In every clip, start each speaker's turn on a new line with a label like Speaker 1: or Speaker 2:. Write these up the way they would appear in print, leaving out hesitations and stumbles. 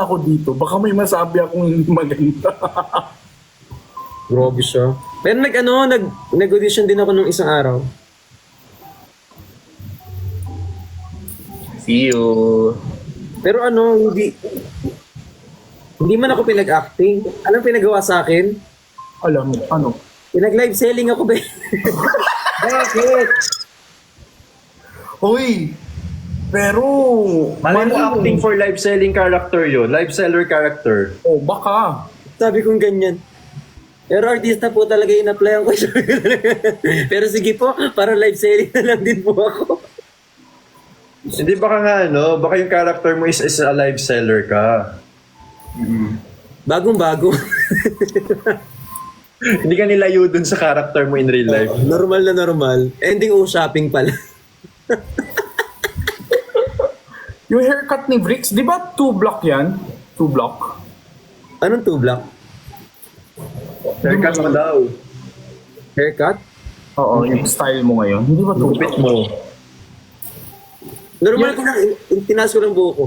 Speaker 1: ako dito. Baka may masabi akong hindi maganda.
Speaker 2: Grabe siya. Pero nag-audition din ako nung isang araw.
Speaker 1: See you.
Speaker 2: Pero hindi man ako pinag-acting. Anong pinagawa sa akin?
Speaker 1: Alam mo, ano?
Speaker 2: Pinag-live selling ako, be.
Speaker 1: Bakit? Uy! Pero...
Speaker 3: Malay mo acting for live selling character yun. Live seller character.
Speaker 1: Oh, baka.
Speaker 2: Sabi kong ganyan. Pero artista po talaga yung in-applyan ko. Pero sige po, para live selling na lang din po ako.
Speaker 3: Hindi baka nga baka yung character mo is a live seller ka.
Speaker 2: Bagong-bago.
Speaker 3: Hindi ka nilayo dun sa character mo in real life.
Speaker 2: Normal na normal. Ending shopping pala.
Speaker 1: Yung haircut ni Bricks, di ba 2 block yan? 2 block?
Speaker 2: Anong 2 block?
Speaker 3: Haircut mo daw.
Speaker 2: Haircut?
Speaker 1: Oo, yung style mo ngayon. Hindi ba 2 block?
Speaker 3: Lupit mo.
Speaker 2: Normal ko lang, tinaas ko lang buho ko.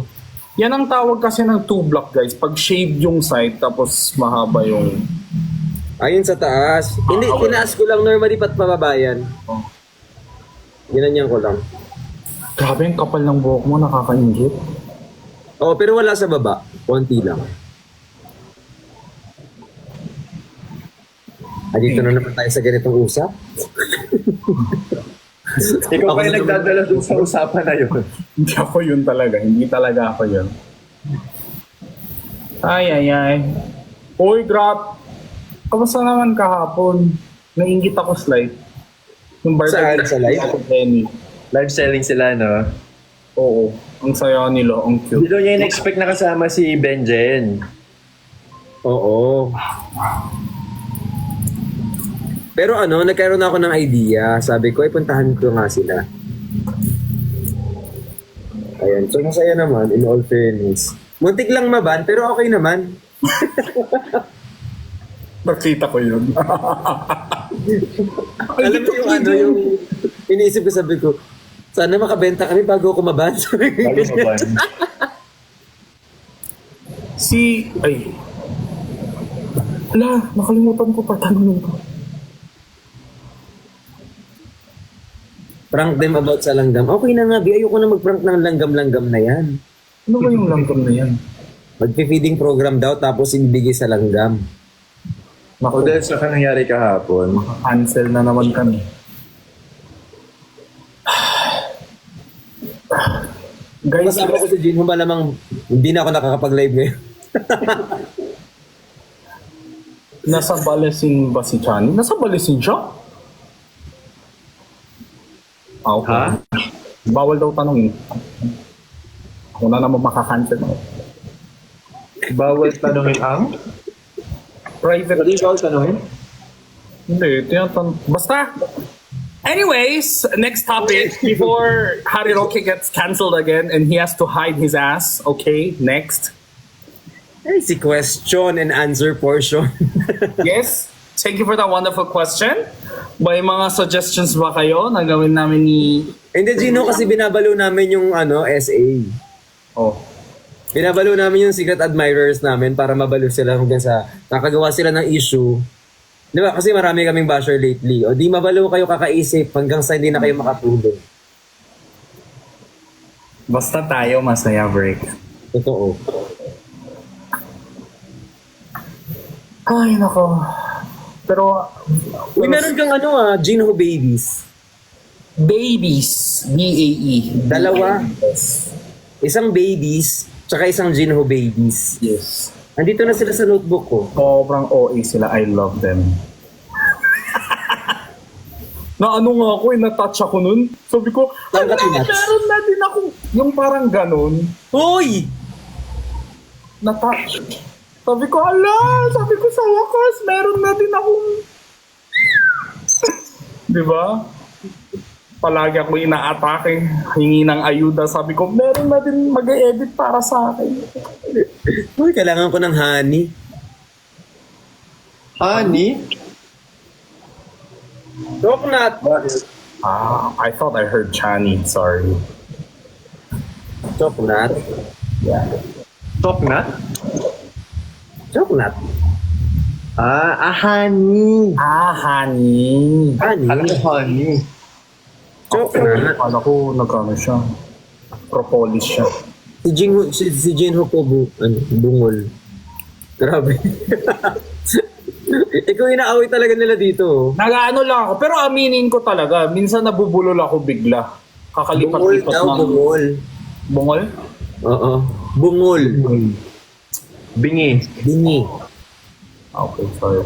Speaker 1: Yan ang tawag kasi ng 2 block, guys. Pag shave yung side, tapos mahaba yung...
Speaker 2: Ayun sa taas. Hindi, tinaas ko lang normally pat pababayan.
Speaker 1: Oh.
Speaker 2: Ginanyan ko lang.
Speaker 1: Grabe, yung kapal ng buhok mo, nakakaingit.
Speaker 2: Oo, pero wala sa baba. Konti lang. Dito na naman tayo sa ganitong usap.
Speaker 3: Ikaw pa yung nagdadala dun sa usapan na yun.
Speaker 1: Hindi ako yun talaga. Hindi talaga ako yun. Ay. Uy, Grab. Kamusta naman kahapon? Nainggit ako slight. Yung
Speaker 2: Saan? Sa live?
Speaker 1: Penny.
Speaker 3: Live selling sila, no?
Speaker 1: Oo. Ang saya nila. Ang
Speaker 3: Hindi
Speaker 1: cute.
Speaker 3: daw niya in-expect na kasama si Benjen.
Speaker 2: Oo. Pero nagkaroon ako ng idea. Sabi ko, puntahan ko nga sila. Ayan. So, masaya naman, in all fairness. Muntik lang maban, pero okay naman.
Speaker 1: Nakita ko yun.
Speaker 2: Alam mo yung iniisip ko, sabi ko, sana makabenta kami bago ako maban. Sabi ko,
Speaker 3: Bago ba?
Speaker 1: Ay. Ala, nakalimutan ko pa tanongin ko.
Speaker 2: prank them about sa langgam. Okay na nga, Bi. Ayoko na mag-prank ng langgam-langgam na yan.
Speaker 1: Ano ba yung langgam na yan?
Speaker 2: Mag-feeding program daw, tapos ibigay sa langgam.
Speaker 3: O dahil sa nangyari kahapon,
Speaker 1: Cancel na naman kami. Guys,
Speaker 2: Kasama ko si Jinho, malamang hindi na ako nakakapag-live ngayon.
Speaker 1: nasa Balesin ba si Chani? Nasa Balesin siya? Okay.
Speaker 3: Ha?
Speaker 1: Bawal daw tanongin. Ako na naman makakancel mo.
Speaker 3: bawal tanongin ang?
Speaker 1: Private.
Speaker 3: Hindi bawal tanongin?
Speaker 1: Hindi, basta. Anyways, next topic before Harry Roque gets cancelled again and he has to hide his ass. Okay, next.
Speaker 2: Ay, si question and answer portion.
Speaker 1: Yes, thank you for that wonderful question. May mga suggestions ba kayo na gawin namin ni...
Speaker 2: Hindi, Gino, kasi binabalo namin yung SA.
Speaker 1: Oh,
Speaker 2: Binabalo namin yung secret admirers namin para mabalo sila hanggang sa nakagawa sila ng issue. Di ba? Kasi marami kaming basher lately. O di mabalo kayo kakaisip hanggang sa hindi na kayo makatulog.
Speaker 1: basta tayo masaya, break.
Speaker 2: Totoo.
Speaker 1: Ay, nako. Pero...
Speaker 2: Uy, meron kang Jinho Babies.
Speaker 1: Babies. B-A-E.
Speaker 2: Dalawa.
Speaker 1: Yes.
Speaker 2: Isang babies, tsaka isang Jinho Babies.
Speaker 1: Yes.
Speaker 2: Andito na sila sa notebook ko.
Speaker 1: Sobrang OA sila. I love them. Na ano nga ako, na-touch ako nun. Sabi ko,
Speaker 2: Saan ka tinouch?
Speaker 1: meron na din ako. Yung parang ganun.
Speaker 2: Hoy!
Speaker 1: Na-touch. Sabi ko, sabi ko sa wakas, meron na din akong... Di ba? Palagi ako inaatake, hingi ng ayuda. Sabi ko, meron na din mag-edit para sa akin.
Speaker 2: Uy, kailangan ko ng honey.
Speaker 3: Honey?
Speaker 2: Coconut.
Speaker 1: I thought I heard Chani. Sorry.
Speaker 2: Coconut.
Speaker 1: Yeah.
Speaker 3: Choknat?
Speaker 2: Chocolate.
Speaker 3: Honey.
Speaker 1: Honey.
Speaker 2: Honey.
Speaker 3: Alam ko, honey.
Speaker 2: Chocolate.
Speaker 1: Akala ko nagkano siya. Propolis siya.
Speaker 2: Si Jinho po bungol. Grabe. Ikaw inaaway talaga nila dito. Oh.
Speaker 1: Nag-ano lang ako. Pero aminin ko talaga. Minsan nabubulol ako bigla.
Speaker 2: Bungol
Speaker 1: Kakalipat-lipat
Speaker 2: daw,
Speaker 1: ng...
Speaker 2: bungol.
Speaker 1: Bungol?
Speaker 2: Oo. Bungol.
Speaker 3: Bingi.
Speaker 2: Bingi.
Speaker 1: Okay, sorry.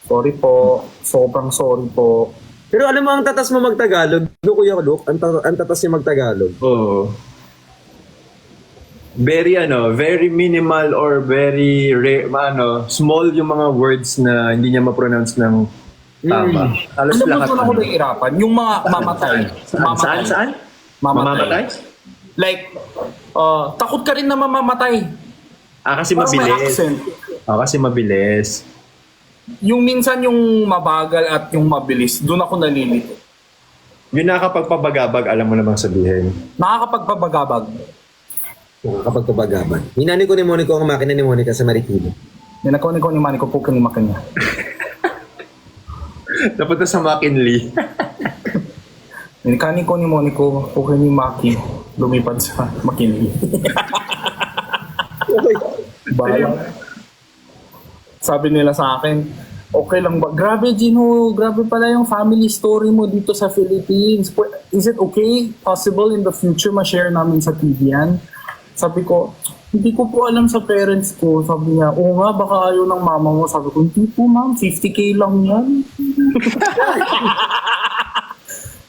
Speaker 1: Sorry po. Sobrang sorry po.
Speaker 2: Pero alam mo, ang tatas mo magtagalog. No, Kuya Luke, ang tatas niya magtagalog.
Speaker 3: Oo. Very minimal or very small yung mga words na hindi niya ma-pronounce ng tama. Halos
Speaker 1: Alam mo
Speaker 3: lahat.
Speaker 1: doon ako nahihirapan? Yung mga mamatay.
Speaker 3: Saan?
Speaker 1: Mamatay. Like, takot ka rin na mamamatay.
Speaker 3: Kasi
Speaker 1: Parang may
Speaker 3: mabilis.
Speaker 1: accent.
Speaker 3: Kasi mabilis.
Speaker 1: Yung minsan yung mabagal at yung mabilis, doon ako nalilito.
Speaker 3: Yung nakakapagpabagabag, alam mo namang sabihin.
Speaker 1: Nakakapagpabagabag.
Speaker 2: Kapag kabagaban. Hinani ko ni Monica ang makina ni Monica sa Marikina.
Speaker 1: Ninakaw ni Mani ko po kanimakan niya.
Speaker 3: Napunta sa McKinley.
Speaker 1: Ninikani ko ni Monico po kanimaki. Lumipad sa McKinley. Bahala. Sabi nila sa akin, okay lang ba? Grabe, Gino. Grabe pala yung family story mo dito sa Philippines. Is it okay? Possible in the future ma-share namin sa TV yan? Sabi ko, hindi ko po alam sa parents ko. Sabi niya, oo nga, baka ayaw ng mama mo. Sabi ko, hindi po ma'am, 50K lang yan.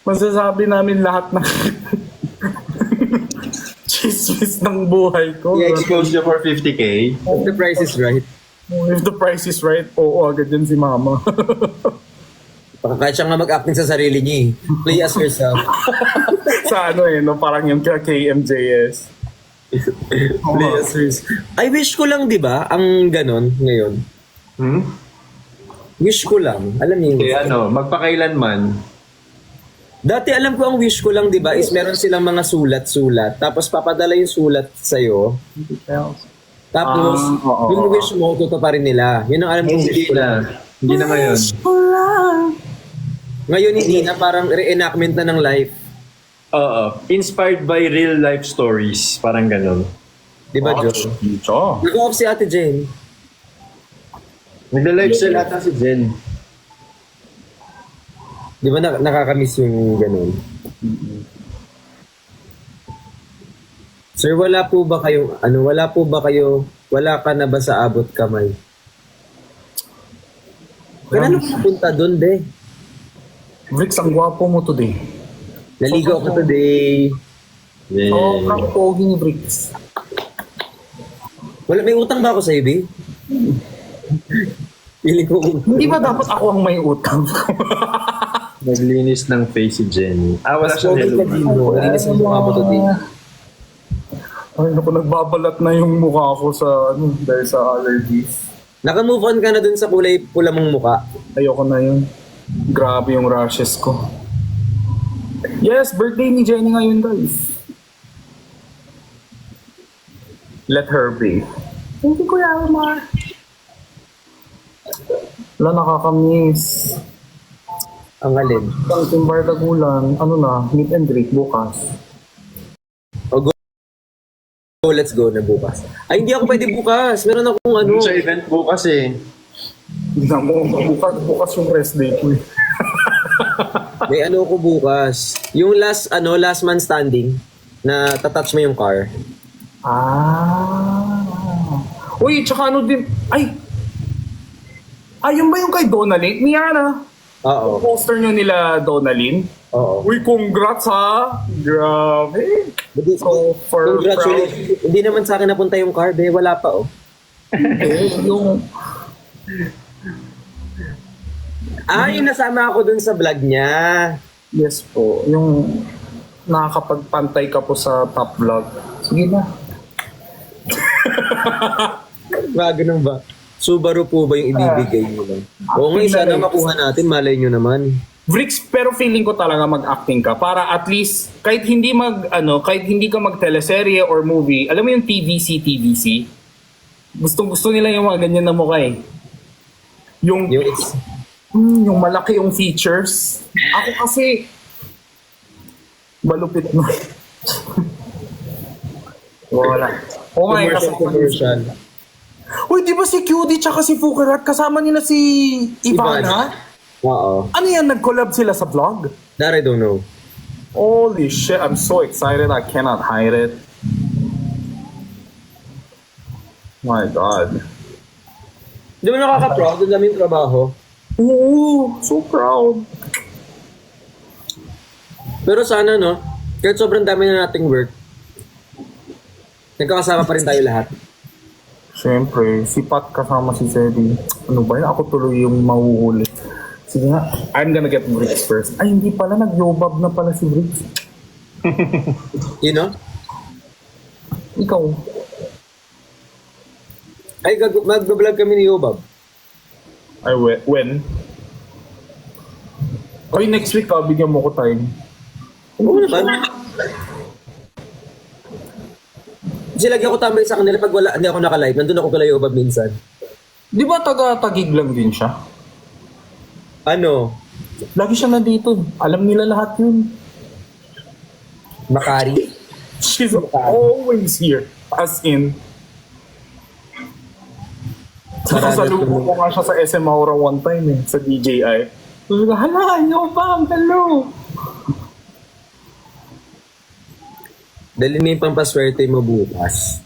Speaker 1: Masasabi namin lahat ng chismis ng buhay ko.
Speaker 3: I-expose you for 50K.
Speaker 2: The price is right.
Speaker 1: If the price is right, oo, agad din si mama.
Speaker 2: Baka kahit siya nga mag-acting sa sarili niya eh. Play as yourself.
Speaker 1: Sa ano no, parang yung KMJS.
Speaker 2: Play as yourself. I wish ko lang, di ba, ang ganon ngayon. Wish ko lang. Alam niyo yun.
Speaker 3: Magpakailanman.
Speaker 2: Dati alam ko ang wish ko lang, di ba, is meron silang mga sulat-sulat. Tapos papadala yung sulat sa'yo. Tapos, yung wish mo, tutuparin nila. Yun ang alam kong wish ko lang.
Speaker 3: Hindi na ngayon.
Speaker 2: Ngayon hindi na, parang reenactment na ng life.
Speaker 3: Oo. Inspired by real life stories. Parang ganun.
Speaker 2: Di ba, Joe? Nag-off si Ate Jane.
Speaker 3: Nagla-live sila ata si Jen.
Speaker 2: Di ba nakakamiss yung ganun? Sir, wala ka na ba sa abot kamay? Kailan ka punta doon, be?
Speaker 1: Rix, ang gwapo mo today.
Speaker 2: Naligo ako today.
Speaker 1: Oo, ang pogi ni Rix.
Speaker 2: May utang ba ako sa be? Feeling ko.
Speaker 1: Hindi ba dapat ako ang may utang?
Speaker 3: Naglinis ng face si Jenny. Wala siyang
Speaker 2: Okay ka,
Speaker 3: hello.
Speaker 2: Dino. Nalinis ang mukha mo today.
Speaker 1: Ay, naku, nagbabalat na yung mukha ko sa, dahil sa allergies.
Speaker 2: Naka-move on ka na dun sa kulay pula mong mukha.
Speaker 1: Ayoko na yun. Grabe yung rashes ko. Yes, birthday ni Jenny ngayon, guys. Let her be. Thank you, Kuya Omar. Wala, nakakamiss.
Speaker 2: Ang alin.
Speaker 1: Ang timbar tagulan, meet and greet bukas.
Speaker 2: Oh, let's go na bukas. Ay, hindi ako pwede bukas. Meron akong ano.
Speaker 3: Sa event bukas eh.
Speaker 1: Hindi na mo, bukas yung rest day ko.
Speaker 2: May ano ko bukas. Yung last man standing na tatouch mo yung car.
Speaker 1: Uy, tsaka din, yun ba yung kay Donalyn? Niana.
Speaker 2: Oo.
Speaker 1: Poster nyo nila Donalyn.
Speaker 2: Oo.
Speaker 1: Uy, congrats ha! Grabe! So,
Speaker 2: Congratulations. Hindi naman sa akin napunta yung car, be. Wala pa, oh.
Speaker 1: yung...
Speaker 2: Yung nasama ako dun sa vlog niya.
Speaker 1: Yes po. Yung nakakapagpantay ka po sa top vlog. Sige na.
Speaker 2: Ganun ba? Subaru po ba yung ibibigay nyo lang? Oo nga, sana makuha natin. Malay nyo naman.
Speaker 1: Vrix, pero feeling ko talaga mag-acting ka para at least kahit hindi kahit hindi ka mag-teleserye or movie, alam mo yung TVC. Gustong-gusto nila yung mga ganyan na mukha eh. Yung yung malaki yung features. Ako kasi malupit mo. Wala. Oh my
Speaker 2: commercial.
Speaker 1: Uy, di ba si QD tsaka si Fukerat kasama nila si Ivana?
Speaker 2: Oo.
Speaker 1: Ano yan? Nag-collab sila sa vlog?
Speaker 2: That I don't know.
Speaker 1: Holy shit, I'm so excited. I cannot hide it. My God.
Speaker 2: Di ba nakaka-proud? Ang daming trabaho.
Speaker 1: Oo, so proud.
Speaker 2: Pero sana, no? Kahit sobrang dami na nating work, nagkakasama pa rin tayo lahat.
Speaker 1: Siyempre, si Pat kasama si Zeddy. Ano ba yun? Ako tuloy yung mahuhuli. Sige nga, I'm gonna get Bricks first. Ay, hindi pala. Nag-yobab na pala si Bricks.
Speaker 2: You know?
Speaker 1: Ikaw.
Speaker 2: Ay, mag-vlog kami ni Yobab.
Speaker 1: Ay, when? Ay, next week bigyan mo ko time.
Speaker 2: Oo naman. Kasi lagi ako tambay sa kanila pag hindi ako naka-live. Nandun ako kala Yobab minsan.
Speaker 1: Di ba taga-Tagig lang din siya?
Speaker 2: Ano?
Speaker 1: Lagi siya nandito. Alam nila lahat yun.
Speaker 2: Makari.
Speaker 1: She's always here. As in. Sasalubong ko nga siya sa SM Aura one time eh. Sa DJI. Sabi ko, hala, nyo ba? Hello.
Speaker 2: Dali na yung pampaswerte mo bukas.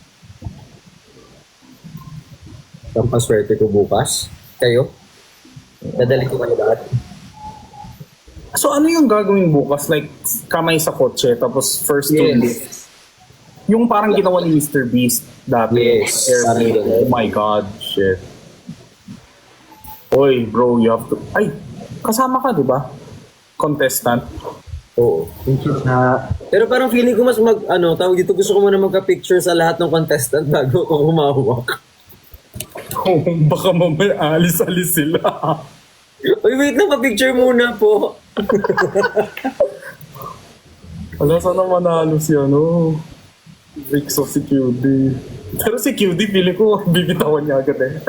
Speaker 2: Pampaswerte ko bukas. Kayo? Dadali ko kayo lahat.
Speaker 1: So ano yung gagawin bukas? Like, kamay sa kotse, tapos first to lift. Yung parang ginawa ni Mr. Beast dati.
Speaker 2: Yes.
Speaker 1: Oh my God, shit. Oy, bro, you have to... Ay, kasama ka, di ba? Contestant.
Speaker 2: Oo. Pero parang feeling ko mas tawag dito, gusto ko muna magka-picture sa lahat ng contestant bago ako humawak.
Speaker 1: Oh, baka mamaya alis-alis sila.
Speaker 2: Uy, wait lang, pa-picture muna po.
Speaker 1: Wala, sana manalo si Vix of si QD. Pero si QD, feeling ko, bibitawan niya agad eh.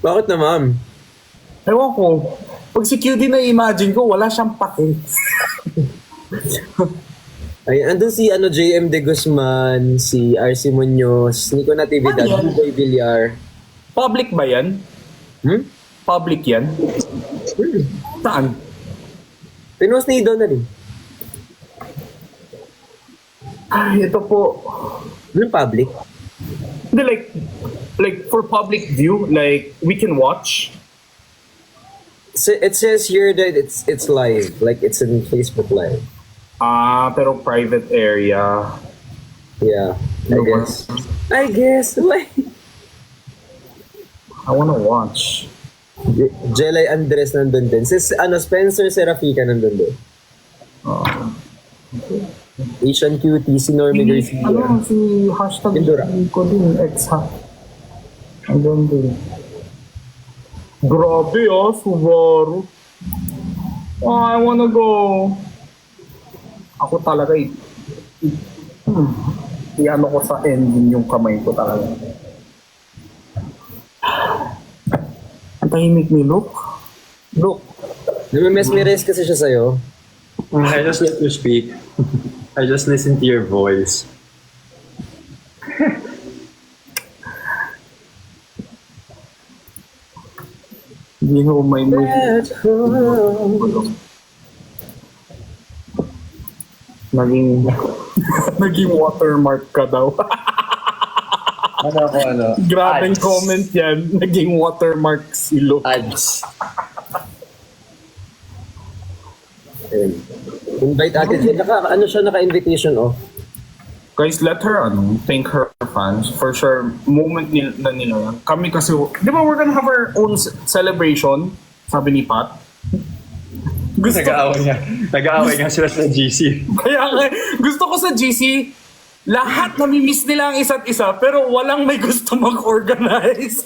Speaker 2: Bakit na, ma'am?
Speaker 1: Ewan ko. Pag si QD na-imagine ko, wala siyang pake.
Speaker 2: Ay, andun si JM De Guzman, si RC Munoz, Nico Natividad,
Speaker 1: Ano yan?
Speaker 2: Buboy Villar.
Speaker 1: Public ba yan? Public yan? Saan?
Speaker 2: Pinost ni Donald.
Speaker 1: Ay, ito po.
Speaker 2: Anong public?
Speaker 1: Hindi, like for public view, like we can watch.
Speaker 2: It says here that it's live, like it's in Facebook Live.
Speaker 1: Pero private area.
Speaker 2: Yeah, I guess. Wait.
Speaker 1: I wanna watch.
Speaker 2: Jelay Andres nandun din. Spencer Serafica nandun din. Asian Cutie, si Normie Garcia.
Speaker 1: Si hashtag
Speaker 2: Indura.
Speaker 1: ko din, ex-ha. Andun din. Grabe Subaru. I wanna go. Ako talaga i-ano ko sa engine yung kamay ko talaga. Ang tahimik ni Luke. Luke.
Speaker 2: Mesmerize kasi siya sa'yo.
Speaker 3: I just let you speak. I just listen to your voice.
Speaker 1: Hindi ko may movie. Naging watermark ka daw. Grabing
Speaker 3: Ads.
Speaker 1: comment yan. Naging watermark si Luke.
Speaker 3: Ads.
Speaker 2: Invite Ate Jen. Naka-invitation
Speaker 1: Guys, let her thank her fans. For sure, moment na nila. Kami kasi, di ba we're gonna have our own celebration? Sabi ni Pat. Gusto
Speaker 3: Nag-aaway nga sila sa GC.
Speaker 1: Kaya gusto ko sa GC, lahat namimiss nila ang isa't isa, pero walang may gusto mag-organize.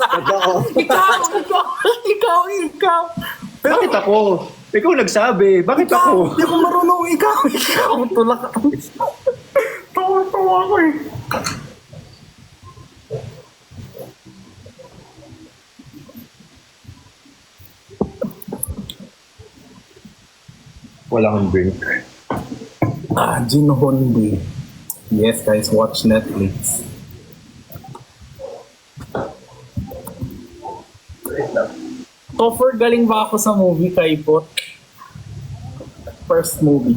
Speaker 1: ikaw.
Speaker 3: Bakit ako? Ikaw nagsabi. Bakit ako?
Speaker 1: Hindi ko marunong ikaw. Tulak ako. Tawa ko eh.
Speaker 3: Wala kang drink.
Speaker 1: Jin Honbi. Yes, guys, watch Netflix. Topher, galing ba ako sa movie, Kaipot? First movie.